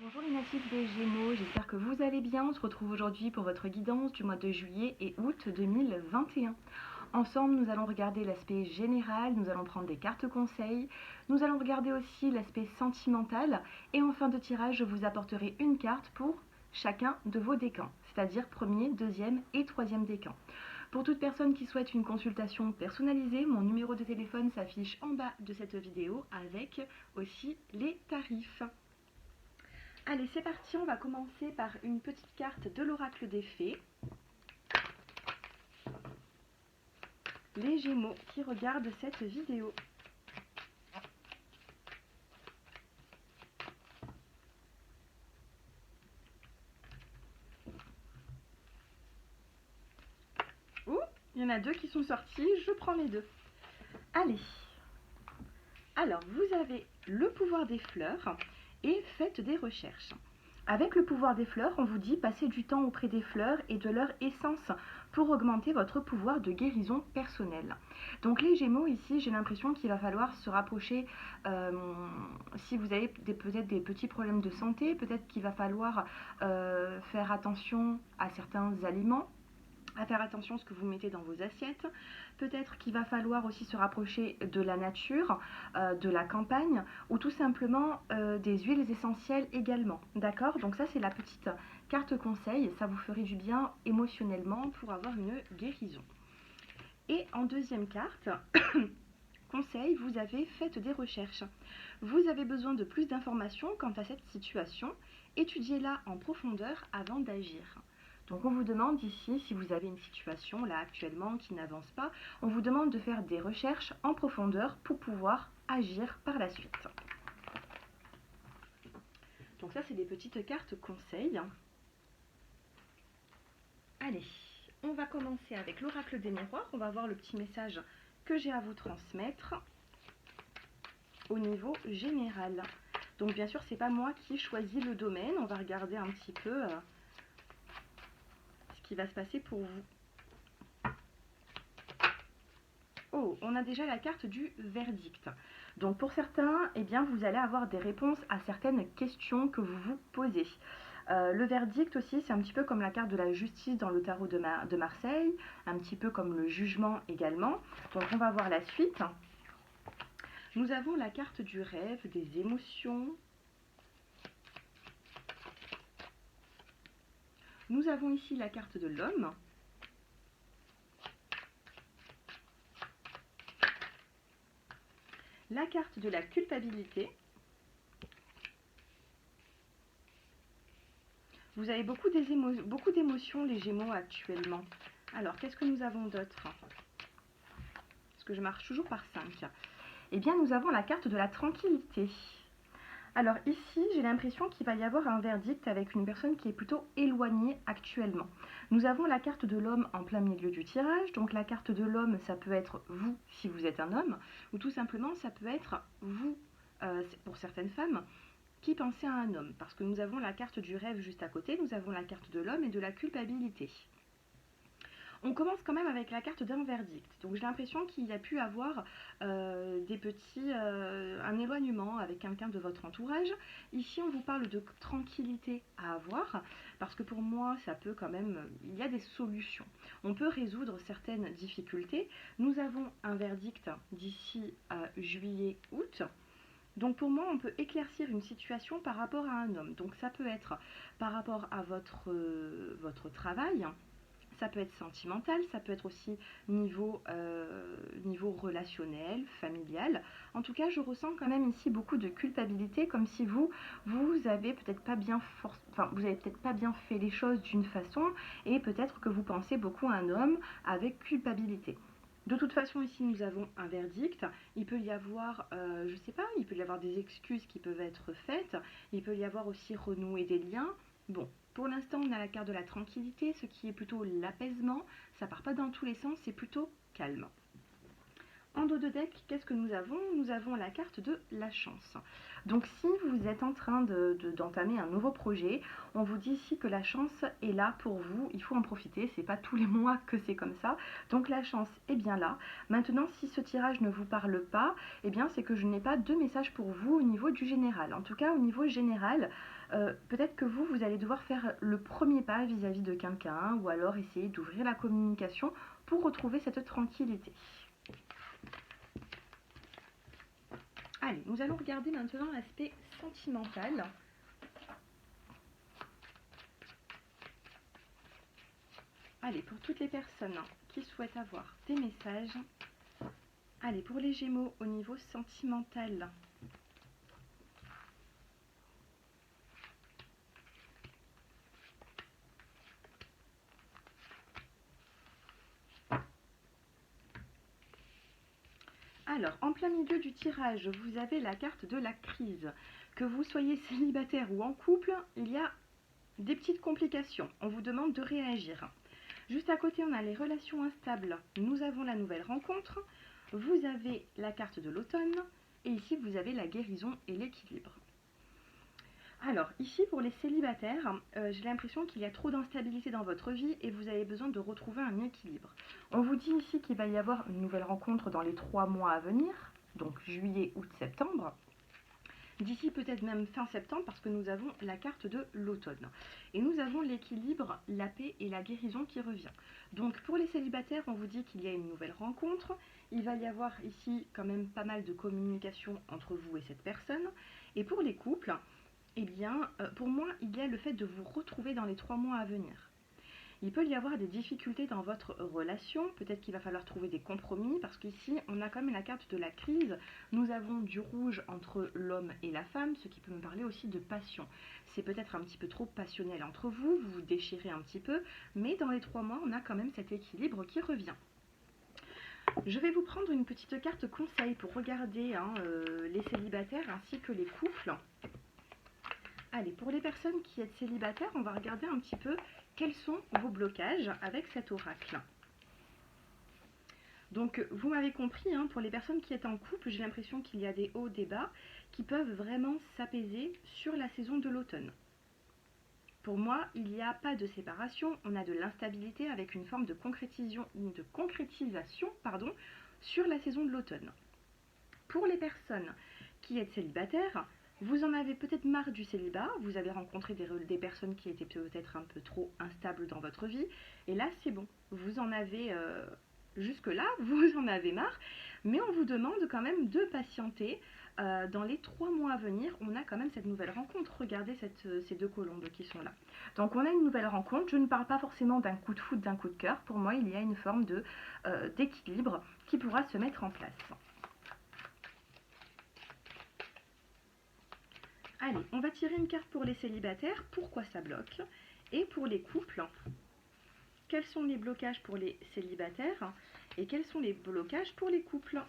Bonjour les natifs des Gémeaux, j'espère que vous allez bien. On se retrouve aujourd'hui pour votre guidance du mois de juillet et août 2021. Ensemble, nous allons regarder l'aspect général, nous allons prendre des cartes conseils, nous allons regarder aussi l'aspect sentimental et en fin de tirage, je vous apporterai une carte pour chacun de vos décans, c'est-à-dire premier, deuxième et troisième décan. Pour toute personne qui souhaite une consultation personnalisée, mon numéro de téléphone s'affiche en bas de cette vidéo avec aussi les tarifs. Allez, c'est parti, on va commencer par une petite carte de l'oracle des fées. Les Gémeaux qui regardent cette vidéo. Ouh, il y en a deux qui sont sortis, je prends les deux. Allez. Alors, vous avez le pouvoir des fleurs et faites des recherches. Avec le pouvoir des fleurs, on vous dit passez du temps auprès des fleurs et de leur essence pour augmenter votre pouvoir de guérison personnelle. Donc les Gémeaux ici, j'ai l'impression qu'il va falloir se rapprocher, si vous avez peut-être des petits problèmes de santé, peut-être qu'il va falloir faire attention à certains aliments, à faire attention à ce que vous mettez dans vos assiettes. Peut-être qu'il va falloir aussi se rapprocher de la nature, de la campagne, ou tout simplement des huiles essentielles également. D'accord? Donc ça, c'est la petite carte conseil. Ça vous ferait du bien émotionnellement pour avoir une guérison. Et en deuxième carte, conseil, vous avez fait des recherches. Vous avez besoin de plus d'informations quant à cette situation. Étudiez-la en profondeur avant d'agir. Donc on vous demande ici, si vous avez une situation là actuellement qui n'avance pas, on vous demande de faire des recherches en profondeur pour pouvoir agir par la suite. Donc ça, c'est des petites cartes conseils. Allez, on va commencer avec l'oracle des miroirs. On va voir le petit message que j'ai à vous transmettre au niveau général. Donc bien sûr, c'est pas moi qui choisis le domaine. On va regarder un petit peu ce qui va se passer pour vous. Oh, on a déjà la carte du verdict. Donc pour certains, eh bien, vous allez avoir des réponses à certaines questions que vous vous posez. Le verdict aussi, c'est un petit peu comme la carte de la justice dans le tarot de Marseille, un petit peu comme le jugement également. Donc on va voir la suite. Nous avons la carte du rêve, des émotions. Nous avons ici la carte de l'homme. La carte de la culpabilité. Vous avez beaucoup d'émotions, les Gémeaux, actuellement. Alors, qu'est-ce que nous avons d'autre? Parce que je marche toujours par 5. Eh bien, nous avons la carte de la tranquillité. Alors ici, j'ai l'impression qu'il va y avoir un verdict avec une personne qui est plutôt éloignée actuellement. Nous avons la carte de l'homme en plein milieu du tirage. Donc la carte de l'homme, ça peut être vous si vous êtes un homme, ou tout simplement ça peut être vous, pour certaines femmes, qui pensez à un homme. Parce que nous avons la carte du rêve juste à côté, nous avons la carte de l'homme et de la culpabilité. On commence quand même avec la carte d'un verdict. Donc j'ai l'impression qu'il y a pu avoir un éloignement avec quelqu'un de votre entourage. Ici, on vous parle de tranquillité à avoir, parce que pour moi, ça peut quand même, il y a des solutions. On peut résoudre certaines difficultés. Nous avons un verdict d'ici juillet-août. Donc pour moi, on peut éclaircir une situation par rapport à un homme. Donc ça peut être par rapport à votre travail. Ça peut être sentimental, ça peut être aussi niveau relationnel, familial. En tout cas, je ressens quand même ici beaucoup de culpabilité, comme si vous avez peut-être pas bien vous avez peut-être pas bien fait les choses d'une façon, et peut-être que vous pensez beaucoup à un homme avec culpabilité. De toute façon, ici, nous avons un verdict. Il peut y avoir, je sais pas, il peut y avoir des excuses qui peuvent être faites. Il peut y avoir aussi renouer des liens. Bon, pour l'instant, on a la carte de la tranquillité, ce qui est plutôt l'apaisement. Ça part pas dans tous les sens, c'est plutôt calme. En dos de deck, qu'est-ce que nous avons? Nous avons la carte de la chance. Donc si vous êtes en train d'entamer un nouveau projet, on vous dit ici que la chance est là pour vous, il faut en profiter, c'est pas tous les mois que c'est comme ça, donc la chance est bien là. Maintenant, si ce tirage ne vous parle pas, eh bien c'est que je n'ai pas de message pour vous au niveau du général. En tout cas, au niveau général, peut-être que vous allez devoir faire le premier pas vis-à-vis de quelqu'un, ou alors essayer d'ouvrir la communication pour retrouver cette tranquillité. Allez, nous allons regarder maintenant l'aspect sentimental. Allez, pour toutes les personnes qui souhaitent avoir des messages. Allez, pour les Gémeaux au niveau sentimental. Alors, en plein milieu du tirage, vous avez la carte de la crise. Que vous soyez célibataire ou en couple, il y a des petites complications. On vous demande de réagir. Juste à côté, on a les relations instables. Nous avons la nouvelle rencontre. Vous avez la carte de l'automne. Et ici, vous avez la guérison et l'équilibre. Alors, ici, pour les célibataires, j'ai l'impression qu'il y a trop d'instabilité dans votre vie et vous avez besoin de retrouver un équilibre. On vous dit ici qu'il va y avoir une nouvelle rencontre dans les 3 mois à venir, donc juillet, août, septembre. D'ici peut-être même fin septembre parce que nous avons la carte de l'automne. Et nous avons l'équilibre, la paix et la guérison qui revient. Donc pour les célibataires, on vous dit qu'il y a une nouvelle rencontre. Il va y avoir ici quand même pas mal de communication entre vous et cette personne. Et pour les couples, eh bien, pour moi, il y a le fait de vous retrouver dans les 3 mois à venir. Il peut y avoir des difficultés dans votre relation, peut-être qu'il va falloir trouver des compromis, parce qu'ici, on a quand même la carte de la crise. Nous avons du rouge entre l'homme et la femme, ce qui peut me parler aussi de passion. C'est peut-être un petit peu trop passionnel entre vous, vous vous déchirez un petit peu, mais dans les 3 mois, on a quand même cet équilibre qui revient. Je vais vous prendre une petite carte conseil pour regarder les célibataires ainsi que les couples. Allez, pour les personnes qui êtes célibataires, on va regarder un petit peu quels sont vos blocages avec cet oracle. Donc, vous m'avez compris, pour les personnes qui êtes en couple, j'ai l'impression qu'il y a des hauts, des bas qui peuvent vraiment s'apaiser sur la saison de l'automne. Pour moi, il n'y a pas de séparation, on a de l'instabilité avec une forme de concrétisation sur la saison de l'automne. Pour les personnes qui êtes célibataires, vous en avez peut-être marre du célibat, vous avez rencontré des personnes qui étaient peut-être un peu trop instables dans votre vie, et là c'est bon, vous en avez, jusque-là, vous en avez marre, mais on vous demande quand même de patienter. Dans les 3 mois à venir, on a quand même cette nouvelle rencontre. Regardez ces 2 colombes qui sont là. Donc on a une nouvelle rencontre, je ne parle pas forcément d'un coup de foudre, d'un coup de cœur, pour moi il y a une forme d'équilibre qui pourra se mettre en place. Allez, on va tirer une carte pour les célibataires, pourquoi ça bloque. Et pour les couples, quels sont les blocages pour les célibataires et quels sont les blocages pour les couples.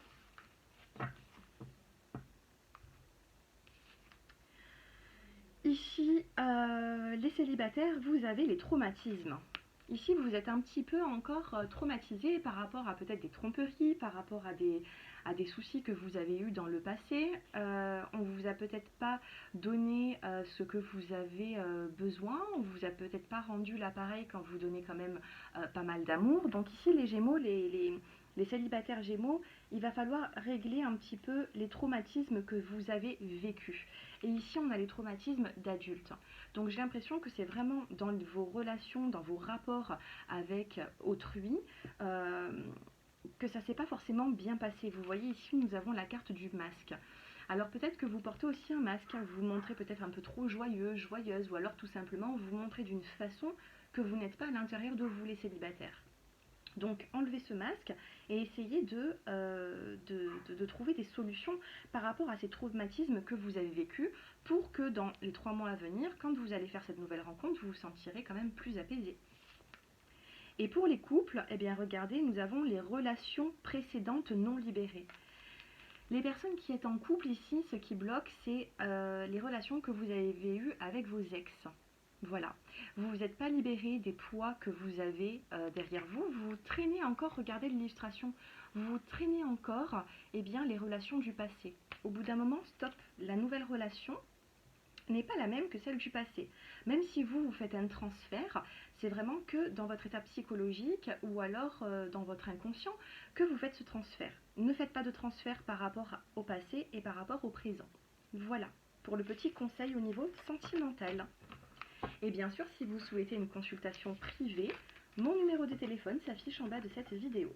Ici, les célibataires, vous avez les traumatismes. Ici, vous êtes un petit peu encore traumatisé par rapport à peut-être des tromperies, par rapport à des soucis que vous avez eus dans le passé. On ne vous a peut-être pas donné ce que vous avez besoin, on ne vous a peut-être pas rendu l'appareil quand vous donnez quand même pas mal d'amour. Donc ici, les Gémeaux, les célibataires Gémeaux, il va falloir régler un petit peu les traumatismes que vous avez vécus. Et ici, on a les traumatismes d'adultes. Donc j'ai l'impression que c'est vraiment dans vos relations, dans vos rapports avec autrui, que ça ne s'est pas forcément bien passé. Vous voyez ici, nous avons la carte du masque. Alors peut-être que vous portez aussi un masque, vous vous montrez peut-être un peu trop joyeux, joyeuse, ou alors tout simplement vous vous montrez d'une façon que vous n'êtes pas à l'intérieur de vous les célibataires. Donc enlevez ce masque et essayez de trouver des solutions par rapport à ces traumatismes que vous avez vécus pour que dans les 3 mois à venir, quand vous allez faire cette nouvelle rencontre, vous vous sentirez quand même plus apaisé. Et pour les couples, eh bien regardez, nous avons les relations précédentes non libérées. Les personnes qui sont en couple ici, ce qui bloque, c'est les relations que vous avez eues avec vos ex. Voilà, vous vous êtes pas libéré des poids que vous avez derrière vous, vous traînez encore, regardez l'illustration, vous traînez encore eh bien, les relations du passé. Au bout d'un moment, stop, la nouvelle relation n'est pas la même que celle du passé. Même si vous faites un transfert, c'est vraiment que dans votre état psychologique ou alors dans votre inconscient que vous faites ce transfert. Ne faites pas de transfert par rapport au passé et par rapport au présent. Voilà, pour le petit conseil au niveau sentimental. Et bien sûr, si vous souhaitez une consultation privée, mon numéro de téléphone s'affiche en bas de cette vidéo.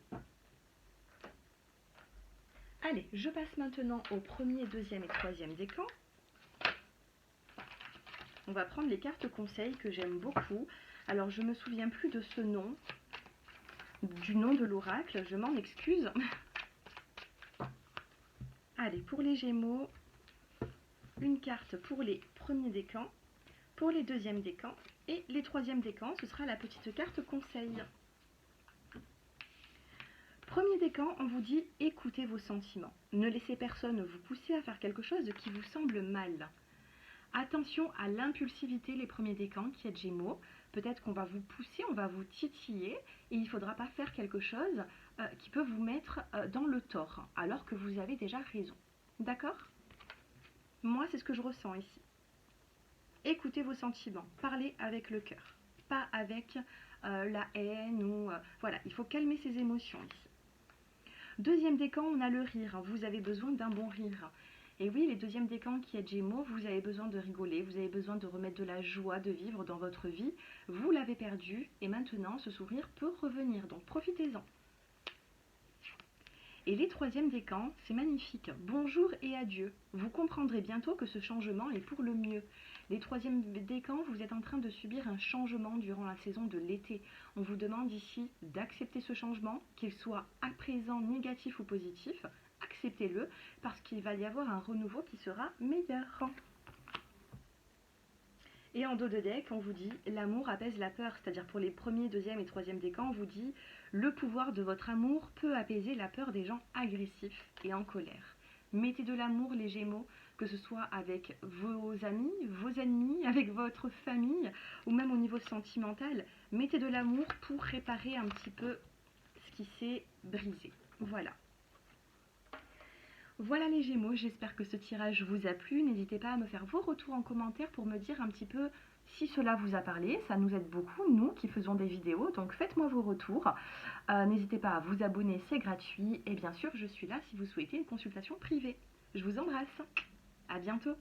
Allez, je passe maintenant au premier, deuxième et troisième décan. On va prendre les cartes conseils que j'aime beaucoup. Alors, je ne me souviens plus de ce nom, du nom de l'oracle, je m'en excuse. Allez, pour les Gémeaux, une carte pour les premiers décans, pour les deuxièmes décans et les troisièmes décans, ce sera la petite carte conseil. Premier décan, on vous dit écoutez vos sentiments. Ne laissez personne vous pousser à faire quelque chose qui vous semble mal. Attention à l'impulsivité, les premiers décans qui êtes Gémeaux. Peut-être qu'on va vous pousser, on va vous titiller et il ne faudra pas faire quelque chose qui peut vous mettre dans le tort alors que vous avez déjà raison. D'accord? Moi, c'est ce que je ressens ici. Écoutez vos sentiments, parlez avec le cœur, pas avec la haine ou... voilà, il faut calmer ses émotions ici. Deuxième décan, on a le rire. Vous avez besoin d'un bon rire. Et oui, les deuxièmes décans qui êtes Gémeaux, vous avez besoin de rigoler, vous avez besoin de remettre de la joie, de vivre dans votre vie. Vous l'avez perdu et maintenant ce sourire peut revenir, donc profitez-en. Et les troisièmes décans, c'est magnifique. Bonjour et adieu. Vous comprendrez bientôt que ce changement est pour le mieux. Les troisièmes décans, vous êtes en train de subir un changement durant la saison de l'été. On vous demande ici d'accepter ce changement, qu'il soit à présent négatif ou positif. Acceptez-le parce qu'il va y avoir un renouveau qui sera meilleur. Et en dos de deck, on vous dit l'amour apaise la peur, c'est-à-dire pour les premiers, deuxième et troisième décans, on vous dit le pouvoir de votre amour peut apaiser la peur des gens agressifs et en colère. Mettez de l'amour les Gémeaux, que ce soit avec vos amis, vos ennemis, avec votre famille ou même au niveau sentimental. Mettez de l'amour pour réparer un petit peu ce qui s'est brisé. Voilà. Voilà les Gémeaux, j'espère que ce tirage vous a plu. N'hésitez pas à me faire vos retours en commentaire pour me dire un petit peu si cela vous a parlé. Ça nous aide beaucoup, nous qui faisons des vidéos, donc faites-moi vos retours. N'hésitez pas à vous abonner, c'est gratuit. Et bien sûr, je suis là si vous souhaitez une consultation privée. Je vous embrasse. À bientôt.